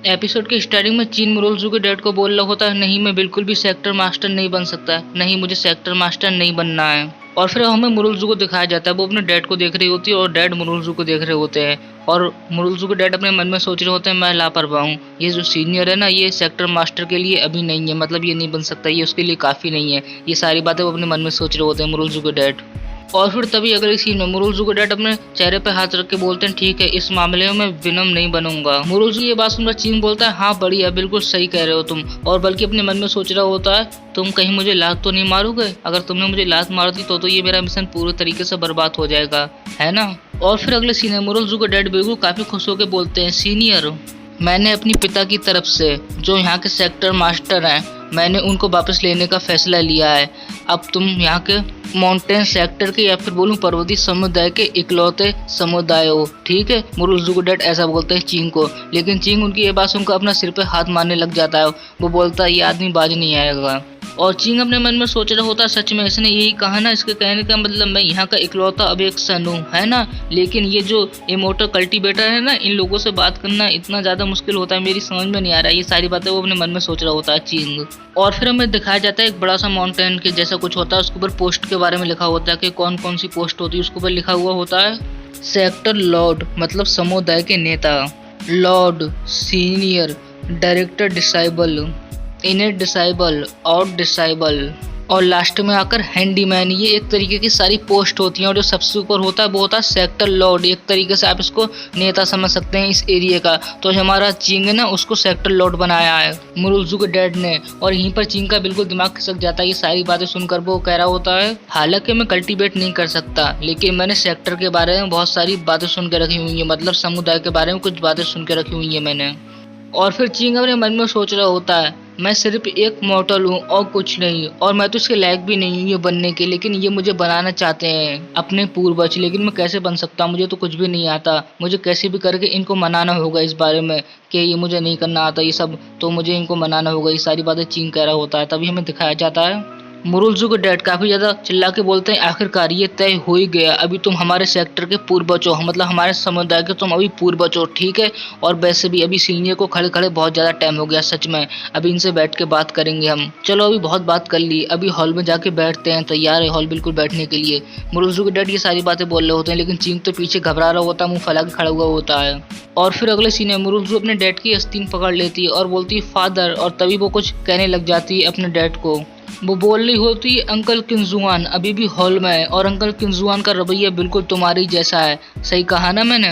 Episode के starting में चीन मुरुल्जू के डैड को बोल रहा होता है, नहीं मैं बिल्कुल भी सेक्टर मास्टर नहीं बन सकता, नहीं मुझे सेक्टर मास्टर नहीं बनना है। और फिर हमें मुरुल्जू को दिखाया जाता है, वो अपने डैड को देख रही होती है और डैड मुरुल्जू को देख रहे होते हैं। और मुरुल्जू के डैड अपने मन में सोच रहे होते हैं, मैं लापरवाह हूँ, ये जो सीनियर है ना ये सेक्टर मास्टर के लिए अभी नहीं है, मतलब ये नहीं बन सकता, ये उसके लिए काफ़ी नहीं है। ये सारी बातें वो अपने मन में सोच रहे होते हैं मुरुल्जू के डैड। और फिर तभी अगले सीन में मुरुल्जू के डैड अपने चेहरे पे हाथ रख के बोलते हैं, ठीक है इस मामले में मैं विनम नहीं बनूंगा। मुरुल्जू ये बात सुनकर चीन बोलता है, हाँ बढ़िया, बिल्कुल सही कह रहे हो तुम। और बल्कि अपने मन में सोच रहा होता है, तुम कहीं मुझे लात तो नहीं मारोगे, अगर तुमने मुझे लात मार दी तो ये मेरा मिशन पूरे तरीके से बर्बाद हो जाएगा, है ना। और फिर अगले सीन में मुरुल्जू के डैड बिल्कुल काफी खुश होकर बोलते हैं, सीनियर मैंने अपनी पिता की तरफ से जो यहाँ के सेक्टर मास्टर हैं मैंने उनको वापस लेने का फैसला लिया है। अब तुम यहाँ के माउंटेन सेक्टर के या फिर बोलूं पर्वतीय समुदाय के इकलौते समुदाय हो, ठीक है। मुरुल्जू के डैड ऐसा बोलते हैं चींग को, लेकिन चींग उनकी ये बात सुनकर अपना सिर पे हाथ मारने लग जाता है। वो बोलता है ये आदमी बाज नहीं आएगा। और चींग अपने मन में सोच रहा होता है, सच में इसने यही कहा ना, इसके कहने का मतलब मैं यहाँ का इकलौता अब एक सन हूँ, है ना। लेकिन ये जो इमोर्टल कल्टीवेटर है ना, इन लोगों से बात करना इतना ज़्यादा मुश्किल होता है, मेरी समझ में नहीं आ रहा है। ये सारी बातें वो अपने मन में सोच रहा होता है चींग। और फिर हमें दिखाया जाता है एक बड़ा सा माउंटेन के जैसा कुछ होता है, उसके ऊपर पोस्ट के बारे में लिखा होता है कि कौन कौन सी पोस्ट होती है। उसके ऊपर लिखा हुआ होता है सेक्टर लॉर्ड, मतलब समुदाय के नेता, Lord, senior, director disciple, inner disciple, out disciple और लास्ट में आकर हैंडीमैन। ये एक तरीके की सारी पोस्ट होती हैं। और जो सबसे ऊपर होता है वो होता है सेक्टर लॉर्ड, एक तरीके से आप इसको नेता समझ सकते हैं इस एरिया का। तो हमारा चींग है ना उसको सेक्टर लॉर्ड बनाया है मुरुल्जू के डैड ने। और यहीं पर चींग का बिल्कुल दिमाग खिसक जाता है। ये सारी बातें सुनकर वो कह रहा होता है, हालांकि मैं कल्टीवेट नहीं कर सकता लेकिन मैंने सेक्टर के बारे में बहुत सारी बातें सुन के रखी हुई है, मतलब समुदाय के बारे में कुछ बातें सुन के रखी हुई है मैंने। और फिर चींग अपने मन में सोच रहा होता है, मैं सिर्फ एक मॉडल हूँ और कुछ नहीं, और मैं तो इसके लायक भी नहीं हूँ ये बनने के, लेकिन ये मुझे बनाना चाहते हैं अपने पूर्वज। लेकिन मैं कैसे बन सकता, मुझे तो कुछ भी नहीं आता। मुझे कैसे भी करके इनको मनाना होगा इस बारे में कि ये मुझे नहीं करना आता ये सब, तो मुझे इनको मनाना होगा। ये सारी बातें चींग कह रहा होता है। तभी हमें दिखाया जाता है मुरुल्जू के डैड काफी ज्यादा चिल्ला के बोलते हैं, आखिरकार ये तय हो ही गया, अभी तुम हमारे सेक्टर के पूर्वज हो, मतलब हमारे समुदाय के तुम अभी पूर्वज हो, ठीक है। और वैसे भी अभी सीनियर को खड़े खड़े बहुत ज्यादा टाइम हो गया सच में, अभी इनसे बैठ के बात करेंगे हम। चलो अभी बहुत बात कर ली, अभी हॉल में जाके बैठते हैं, तैयार है हॉल बिल्कुल बैठने के लिए। मुरुल्जू के डैड ये सारी बातें बोल रहे होते हैं, लेकिन चींग तो पीछे घबरा रहा होता है, मुंह फैला के खड़ा हुआ होता है। और फिर अगले सीन में मुरुल्जू अपने डैड की आस्तीन पकड़ लेती है और बोलती है फादर, और तभी वो कुछ कहने लग जाती है अपने डैड को। वो बोल रही होती है, अंकल किंजुआन अभी भी हॉल में है और अंकल किंजुआन का रवैया बिल्कुल तुम्हारी जैसा है, सही कहा ना मैंने।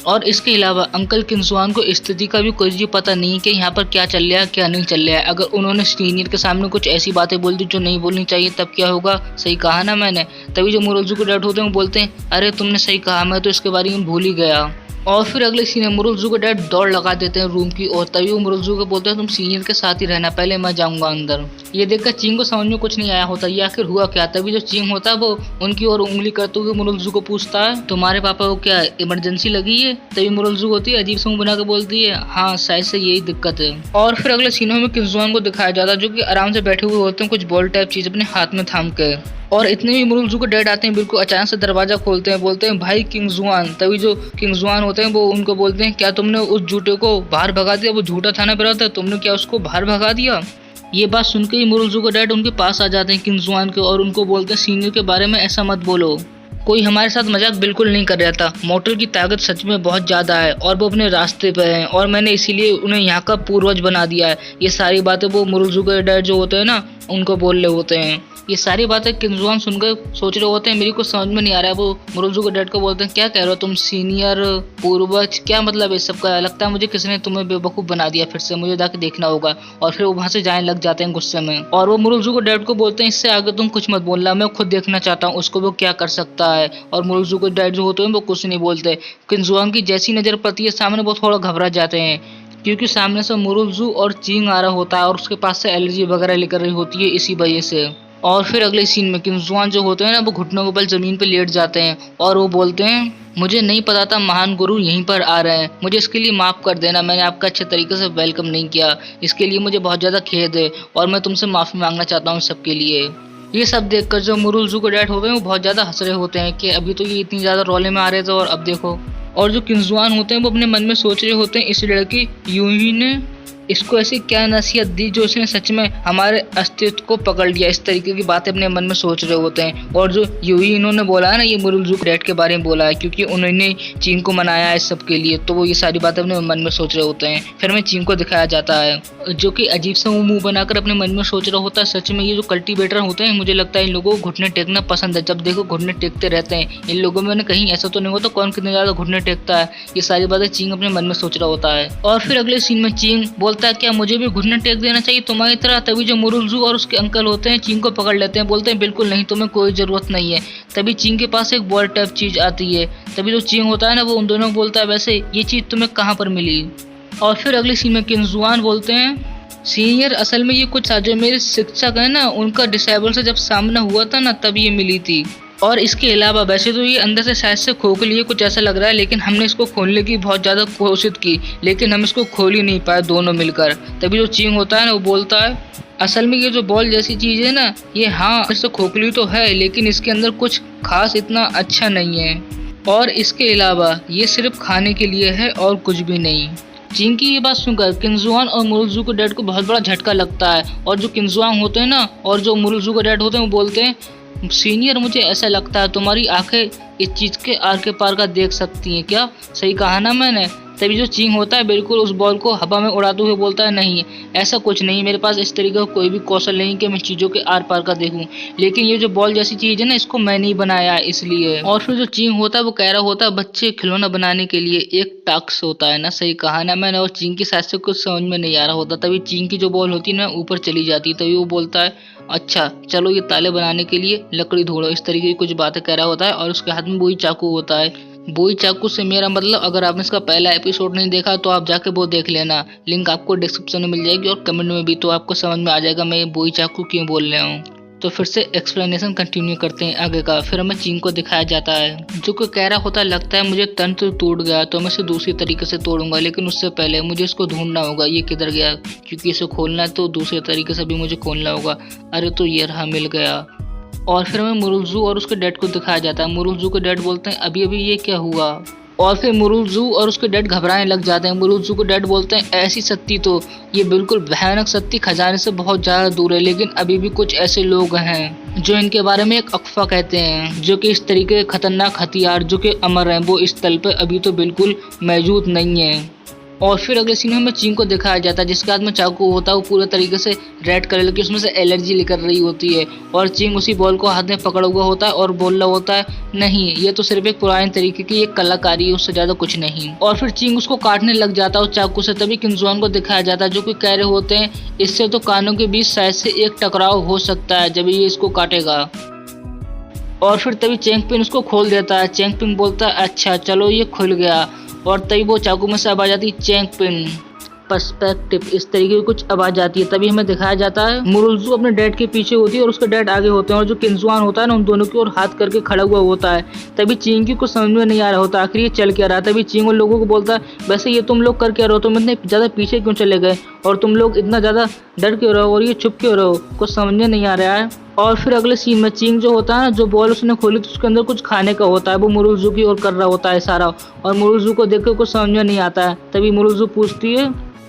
और इसके अलावा अंकल किंजुआन को स्थिति का भी कुछ भी पता नहीं कि यहाँ पर क्या चल रहा है क्या नहीं चल रहा है। अगर उन्होंने सीनियर के सामने कुछ ऐसी बातें बोल दी जो नहीं बोलनी चाहिए तब क्या होगा, सही कहा ना मैंने। तभी जो मुरुल्जू के डैड होते हैं वो बोलते हैं, अरे तुमने सही कहा, मैं तो इसके बारे में भूल ही गया। और फिर अगले सीन में मुरुल्जू के डैड दौड़ लगा देते हैं रूम की और तभी वो मुरुल्जू को बोलते हैं, तुम सीनियर के साथ ही रहना, पहले मैं जाऊंगा अंदर। ये देखकर चींग को समझ में कुछ नहीं आया होता ये आखिर हुआ क्या। तभी जो चींग होता है वो उनकी ओर उंगली करते हुए मुरुल्जू को पूछता है, तुम्हारे पापा को क्या इमरजेंसी लगी है। तभी मुरुल्जू होती है अजीब से मुंह बना के बोलती है, हाँ शायद से यही दिक्कत है। और फिर अगले सीनों में किंजुआन को दिखाया जाता है जो कि आराम से बैठे हुए होते हैं कुछ बॉल टाइप चीज अपने हाथ में थाम के। और इतने ही मुरुल्जू के डैड आते हैं, बिल्कुल अचानक से दरवाजा खोलते हैं, बोलते हैं भाई किंजुआन। तभी जो किंजुआन होते हैं वो उनको बोलते हैं, क्या तुमने उस झूठे को बाहर भगा दिया, वो झूठा था ना मेरा था, तुमने क्या उसको बाहर भगा दिया। ये बात सुनकर ही मुरुल्जू के डैड उनके पास आ जाते हैं किंजुआन के और उनको बोलते हैं, सीनियर के बारे में ऐसा मत बोलो, कोई हमारे साथ मजाक बिल्कुल नहीं कर रहा था, मोटर की ताकत सच में बहुत ज़्यादा है और वो अपने रास्ते पे हैं और मैंने इसीलिए उन्हें यहाँ का पूर्वज बना दिया है। ये सारी बातें वो मुरुल्जू के डैड जो होते हैं ना उनको बोल रहे होते हैं। ये सारी बातें किंजुआन सुनकर सोच रहे होते हैं, मेरी को समझ में नहीं आ रहा है। वो मुरुल्जू के डैड को बोलते हैं, क्या कह रहे हो तुम, सीनियर पूर्वज, क्या मतलब है इस सब का, लगता है मुझे किसने तुम्हें बेवकूफ़ बना दिया, फिर से मुझे जाके देखना होगा। और फिर वो वहाँ से जाने लग जाते हैं गुस्से में। और वो मुरुल्जू के डैड को बोलते हैं, इससे आगे तुम कुछ मत बोलना, मैं खुद देखना चाहता हूँ उसको वो क्या कर सकता है। और मुरुल्जू के डैड जो होते हैं वो कुछ नहीं बोलते। किंजुआन की जैसी नज़र पड़ती है सामने वो थोड़ा घबरा जाते हैं क्योंकि सामने से मुरुल्जू और चींग आ रहा होता है और उसके पास से एलर्जी वगैरह लेकर रही होती है इसी वजह से। और फिर अगले सीन में किंजुआन जो होते हैं ना वो घुटनों के बल जमीन पर लेट जाते हैं और वो बोलते हैं, मुझे नहीं पता था महान गुरु यहीं पर आ रहे हैं, मुझे इसके लिए माफ़ कर देना, मैंने आपका अच्छे तरीके से वेलकम नहीं किया, इसके लिए मुझे बहुत ज़्यादा खेद है और मैं तुमसे माफ़ी मांगना चाहता हूँ सबके लिए। ये सब देखकर जो मुरुल्जू के डैड हो गए वो बहुत ज़्यादा हंस रहे होते हैं कि अभी तो ये इतनी ज़्यादा रोले में आ रहे थे और अब देखो और जो किंजुआन होते हैं वो अपने मन में सोच रहे होते हैं इस लड़की यूही ने इसको ऐसी क्या नसीहत दी जो इसने सच में हमारे अस्तित्व को पकड़ लिया। इस तरीके की बातें अपने मन में सोच रहे होते हैं। और जो यूही इन्होंने बोला है ना, ये मुरुलजुक डैड के बारे में बोला है क्योंकि उन्होंने चीन को मनाया है सब के लिए, तो वो ये सारी बातें अपने मन में सोच रहे होते हैं। फिर हमें चीन को दिखाया जाता है जो कि अजीब सा मुंह बनाकर अपने मन में सोच रहा होता है। सच में ये जो कल्टीवेटर होते हैं, मुझे लगता है इन लोगों को घुटने टेकना पसंद है। जब देखो घुटने टेकते रहते हैं। इन लोगों में कहीं ऐसा तो नहीं होता कौन कितने ज्यादा घुटने टेकता है। ये सारी बातें चीन अपने मन में सोच रहा होता है। और फिर अगले सीन में चीन बोलता है क्या मुझे भी घुटने टेक देना चाहिए तुम्हारी तरह। तभी जो मुरुलजू और उसके अंकल होते हैं चीन को पकड़ लेते हैं, बोलते हैं बिल्कुल नहीं, तुम्हें कोई जरूरत नहीं है। तभी चीन के पास एक बॉल टाइप चीज आती है। तभी जो चीन होता है ना, वो उन दोनों को बोलता है वैसे ये चीज तुम्हें कहाँ पर मिली। और फिर अगले सीन में किंजुआन बोलते हैं सीनियर असल में ये कुछ जो मेरे शिक्षक है ना, उनका डिसेबल से जब सामना हुआ था ना, तब ये मिली थी। और इसके अलावा वैसे तो ये अंदर से शायद से खोखली है, कुछ ऐसा लग रहा है, लेकिन हमने इसको खोलने की बहुत ज़्यादा कोशिश की, लेकिन हम इसको खोल ही नहीं पाए दोनों मिलकर। तभी जो चींग होता है ना, वो बोलता है असल में ये जो बॉल जैसी चीज़ है ना, ये हाँ इससे खोखली तो है, लेकिन इसके अंदर कुछ खास इतना अच्छा नहीं है। और इसके अलावा ये सिर्फ खाने के लिए है और कुछ भी नहीं। चीन की ये बात सुनकर किंजुआन और मुरुलजू के डैड को बहुत बड़ा झटका लगता है। और जो किंजुआन होते हैं ना, और जो मुरुलजू के डैड होते हैं, वो बोलते हैं सीनियर मुझे ऐसा लगता है तुम्हारी आंखें इस चीज़ के आर के पार का देख सकती हैं क्या, सही कहा ना मैंने। तभी जो चींग होता है बिल्कुल उस बॉल को हवा में उड़ाते हुए बोलता है नहीं ऐसा कुछ नहीं, मेरे पास इस तरीके का कोई भी कौशल नहीं कि मैं चीज़ों के आर पार का देखूं, लेकिन ये जो बॉल जैसी चीज़ है ना, इसको मैं नहीं बनाया इसलिए। और फिर जो चींग होता है वो कह रहा होता है बच्चे खिलौना बनाने के लिए एक टास्क होता है ना, सही कहा ना मैंने। और चींग की शायद से कुछ समझ में नहीं आ रहा होता। तभी चींग की जो बॉल होती है ना ऊपर चली जाती है। तभी वो बोलता है अच्छा चलो ये ताले बनाने के लिए लकड़ी ढूंढो, इस तरीके की कुछ बातें कह रहा होता है। और उसके हाथ में वही चाकू होता है। बोई चाकू से मेरा मतलब अगर आपने इसका पहला एपिसोड नहीं देखा तो आप जाके वो देख लेना, लिंक आपको डिस्क्रिप्शन में मिल जाएगी और कमेंट में भी, तो आपको समझ में आ जाएगा मैं ये बोई चाकू क्यों बोल रहा हूँ। तो फिर से एक्सप्लेनेशन कंटिन्यू करते हैं आगे का। फिर हमें चीन को दिखाया जाता है जो कि कह रहा होता है लगता है मुझे तंत्र टूट गया तो मैं इसे दूसरी तरीके से तोड़ूंगा, लेकिन उससे पहले मुझे इसको ढूंढना होगा ये किधर गया, क्योंकि इसे खोलना है तो दूसरे तरीके से भी मुझे खोलना होगा। अरे तो ये रहा, मिल गया। और फिर हमें मुरुलजू और उसके डैड को दिखाया जाता है। मुरुलजू के डैड बोलते हैं अभी अभी ये क्या हुआ। और फिर मुरुलजू और उसके डैड घबराने लग जाते हैं। मुरुलजू के डैड बोलते हैं ऐसी शक्ति तो ये बिल्कुल भयानक शक्ति खजाने से बहुत ज़्यादा दूर है, लेकिन अभी भी कुछ ऐसे लोग हैं जो इनके बारे में एक अफवाह कहते हैं, जो कि इस तरीके के खतरनाक हथियार जो कि अमर हैं वो इस तल पे अभी तो बिल्कुल मौजूद नहीं है। और फिर अगले सीन में हमें चीन को दिखाया जाता है जिसके हाथ में चाकू होता है, वो पूरे तरीके से रेड कलर की उसमें से एलर्जी निकल रही होती है। और चीन उसी बॉल को हाथ में पकड़ा हुआ होता है और बोल रहा होता है नहीं ये तो सिर्फ एक पुराने तरीके की एक कलाकारी है, उससे ज्यादा कुछ नहीं। और फिर चीन उसको काटने लग जाता है उस चाकू से। तभी किंजुआन को दिखाया जाता है जो कि कह रहे होते हैं इससे तो कानों के बीच शायद से एक टकराव हो सकता है जब ये इसको काटेगा। और फिर तभी चेंगपिन उसको खोल देता है। चेंगपिन बोलता है अच्छा चलो ये खुल गया। और तभी वो चाकू में से आवाज आती है चेंगपिन पर्सपेक्टिव, इस तरीके की कुछ आवाज आती है। तभी हमें दिखाया जाता है मुरुलजू अपने डैड के पीछे होती है और उसके डैड आगे होते हैं, और जो किंजुआन होता है ना उन दोनों की ओर हाथ करके खड़ा हुआ होता है। तभी चींग की कुछ समझ में नहीं आ रहा होता आखिर ये चल क्या रहा है। तभी चींग उन लोगों को बोलता है वैसे ये तुम लोग कर क्या रहो, तुम इतने ज्यादा पीछे क्यों चले गए और तुम लोग इतना ज्यादा डर क्यों रहो और ये चुप क्यों रहो, कुछ समझ में नहीं आ रहा है। और फिर अगले सीन में चींग जो होता है ना, जो बॉल उसने खोली तो उसके अंदर कुछ खाने का होता है, वो मुरुलजू की ओर कर रहा होता है सारा। और मुरुलजू को देख कर कुछ समझ में नहीं आता है। तभी मुरुलजू पूछती है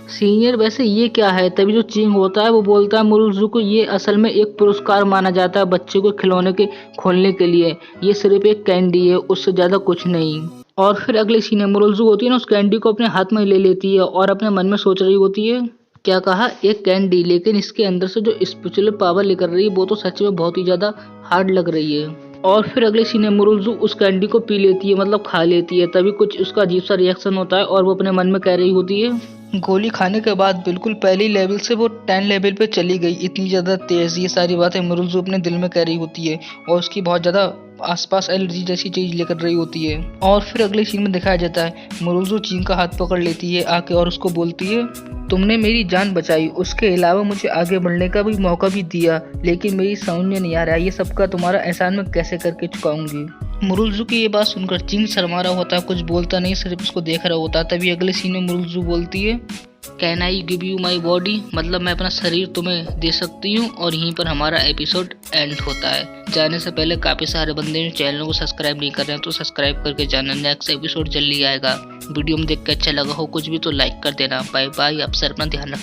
सीनियर वैसे ये क्या है। तभी जो चींग होता है वो बोलता है मुरुलजू को ये असल में एक पुरस्कार माना जाता है बच्चे को खिलौने के खोलने के लिए, ये सिर्फ एक कैंडी है उससे ज्यादा कुछ नहीं। और फिर अगले सीन में मुरुलजू होती है ना, उस कैंडी को अपने हाथ में ले लेती है और अपने मन में सोच रही होती है क्या कहा एक कैंडी, लेकिन इसके अंदर से जो स्पिरिचुअल पावर निकल रही है वो तो सच में बहुत ही ज्यादा हार्ड लग रही है। और फिर अगले सीन में मुरुलजू उस कैंडी को पी लेती है, मतलब खा लेती है। तभी कुछ उसका अजीब सा रिएक्शन होता है और वो अपने मन में कह रही होती है गोली खाने के बाद बिल्कुल पहली लेवल से वो 10 लेवल पे चली गई, इतनी ज़्यादा तेज़। ये सारी बातें मुरुलजू अपने दिल में कह रही होती है और उसकी बहुत ज़्यादा आसपास एलर्जी जैसी चीज़ लेकर रही होती है। और फिर अगले सीन में दिखाया जाता है मुरुलजू चीन का हाथ पकड़ लेती है आके और उसको बोलती है तुमने मेरी जान बचाई, उसके अलावा मुझे आगे बढ़ने का भी मौका भी दिया, लेकिन मेरी समझ में नहीं आ रहा ये सबका तुम्हारा एहसान मैं कैसे करके चुकाऊंगी। मुरुलजू की ये बात सुनकर चीन शर्मा रहा होता है, कुछ बोलता नहीं, सिर्फ उसको देख रहा होता है। तभी अगले सीन में मुरुलजू बोलती है can I give you my body, मतलब मैं अपना शरीर तुम्हें दे सकती हूँ। और यहीं पर हमारा एपिसोड एंड होता है। जाने से पहले काफ़ी सारे बंदे चैनल को सब्सक्राइब नहीं कर रहे हैं तो सब्सक्राइब करके जाना, नेक्स्ट एपिसोड जल्दी आएगा। वीडियो में देख के अच्छा लगा हो कुछ भी तो लाइक कर देना। बाय बाय, आप सर अपना ध्यान रखना।